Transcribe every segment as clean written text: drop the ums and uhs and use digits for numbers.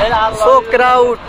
So crowd.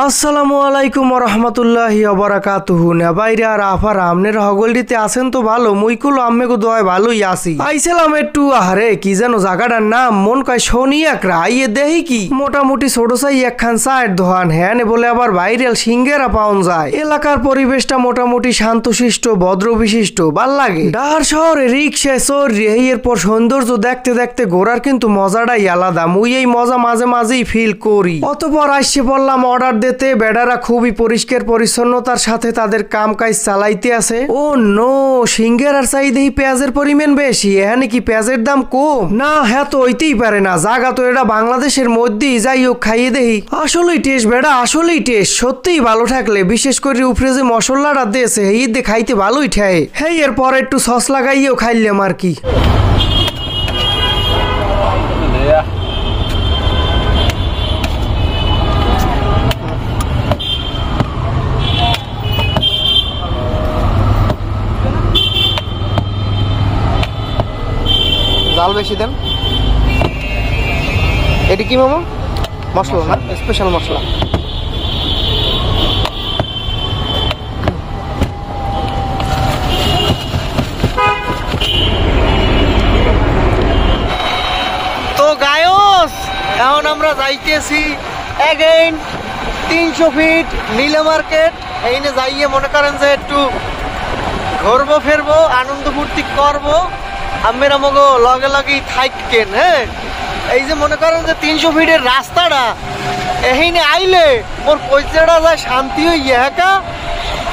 আসসালামু আলাইকুম রহমতুল্লাহি ওবারাকাতুহু। না বাইরে আর আফার আমনের হগলডিতে আছেন তো ভালো, মুইকুল আম্মেগো দোয়ায় ভালোই আসি। আইছিলাম একটু আহারে কি যেন জায়গাটার নাম মন কয় শনি একরা আইয়ে দেহি কি মোটামুটি ছোট সাই একখান চায়ের দোকান হ্যাঁ বলে আবার ভাইরাল সিঙ্গেরা পাওন যায়। এলাকার পরিবেশটা মোটামুটি শান্তশিষ্ট ভদ্র বিশিষ্ট ভাল লাগে। ডাহার শহরে রিক্সায় চড়ি এরপর সৌন্দর্য দেখতে দেখতে ঘোরার কিন্তু মজাটাই আলাদা। মুই এই মজা মাঝে মাঝেই ফিল করি। অতপর আসছে পড়লাম অর্ডার দিতে। বেডারা খুবই পরিষ্কার পরিচ্ছন্নতার সাথে তাদের কাম কাজ চালাইতে আছে। ও নো, সিঙ্গারার চাইদেই পেঁয়াজের পরিমাণ বেশি। এখানে কি পেঁয়াজের দাম কম? না হ্যাঁ তো হইতেই পারে না, জায়গা তো এটা বাংলাদেশের মধ্যেই, যাই হোক খাইয়ে দেহি। আসলেই টেস্ট বেডা, আসলেই টেস্ট সত্যিই ভালো থাকলে, বিশেষ করে উপরে যে মশলাটা দিয়েছে এই দিয়ে খাইতে ভালোই ঠায়। হ্যাঁ এরপর একটু সস লাগাইয়েও খাইলাম আর কি। জাল বেশি দেন। এটি কি মামা? মশলা না, স্পেশাল মশলা। তো গায়স এখন আমরা যাইতেছি এগেইন 300 ফিট নীলা মার্কেট। এইনে যাইয়ে মনে করেন যে একটু ঘুরবো ফিরবো, আনন্দ ফুর্তি করবো। আমের আমাকে লগে লগেই থাকেন। হ্যাঁ এই যে মনে করেন যে 300 ফিটের রাস্তাটা এখানে আইলে মোর পয়সাটা যায় শান্তি হইয়া একা,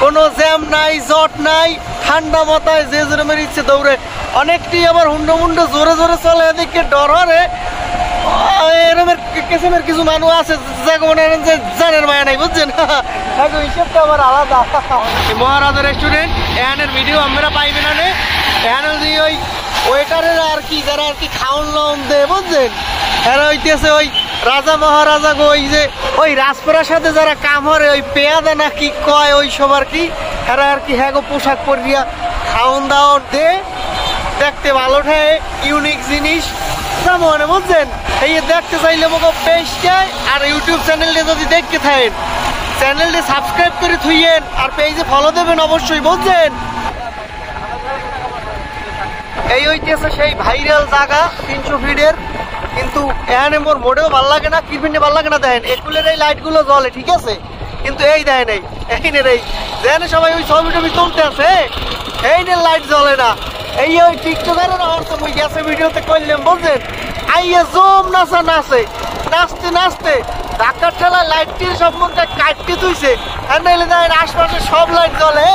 কোনো জ্যাম নাই জট নাই, ঠান্ডা মাথায় যে যেরমের ইচ্ছে দৌড়ে। অনেকটি আবার হুন্ডো মুন্ডো জোরে জোরে চলে, এদিকে ডর হরে এরমের কিসিমের কিছু মানুষ আছে যাকে মনে করেন যে জানের মায়া নাই, বুঝছেন? এখন হিসেবটা আমার আলাদা। মহারাজা রেস্টুরেন্ট এখানের ভিডিও আমরা পাইবেন না, এখানে দিয়ে ওই ওয়েটারের আর কি যারা আর কি খাওন লাউন দেয়, বুঝছেন? এরা হইতেছে ওই রাজা মহারাজা গো, ওই যে ওই রাজপ্রাসাদে যারা কাম হরে ওই পেয়াদা না কি কয় ওই সব আর কি। এরা আর কি হ্যাঁ গো পোশাক পরিয়া খাওন দাওন দে, দেখতে ভালো ঠায়, ইউনিক জিনিস মনে, বুঝছেন? এই দেখতে চাইলে মোকে পেজটায় আর ইউটিউব চ্যানেলটা যদি দেখতে থাকেন চ্যানেলটি সাবস্ক্রাইব করে থুইয়েন আর পেজে ফলো দেবেন অবশ্যই, বুঝছেন? এই হইতেছে সেই ভাইরাল জায়গা 300 ফিটের। কিন্তু এখানে মোর মোটেও ভাল লাগে না। কি ফিনে ভাল লাগে না দেখেন, এগুলোর এই লাইটগুলো জ্বলে ঠিক আছে, কিন্তু এই দেখেন এইনের এই যেন সবাই ওই ছবি টবি তুলতে আছে এইনের লাইট জ্বলে না। এই ওই টিকটকারের অর্থ মুই গেছে ভিডিওতে করলাম, বুঝছেন? আইয়ে জম নাচা নাচে, নাচতে নাচতে ঢাকার ঠেলা লাইটটির সম্বন্ধে কাটতে তুইছে। আর নাইলে দেখেন আশপাশে সব লাইট জ্বলে,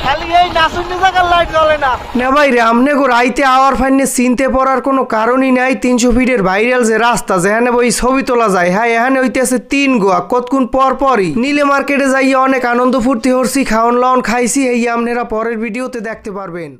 খালি এই নাচুনি জায়গার লাইট জ্বলে না। না ভাই রে, আমনে গো রাইতে আওয়ার ফাইনে চিনতে পড়ার কোনো কারণই নাই। 300 ফিটের ভাইরাল যে রাস্তা যেখানে ওই ছবি তোলা যায়, হ্যাঁ এখানে হইতেছে 3 গোয়া কতক্ষণ পর পরই। নীলে মার্কেটে যাইয়ে অনেক আনন্দ ফুর্তি করছি, খাওন লাওন খাইছি। এই আপনারা পরের ভিডিওতে দেখতে পারবেন।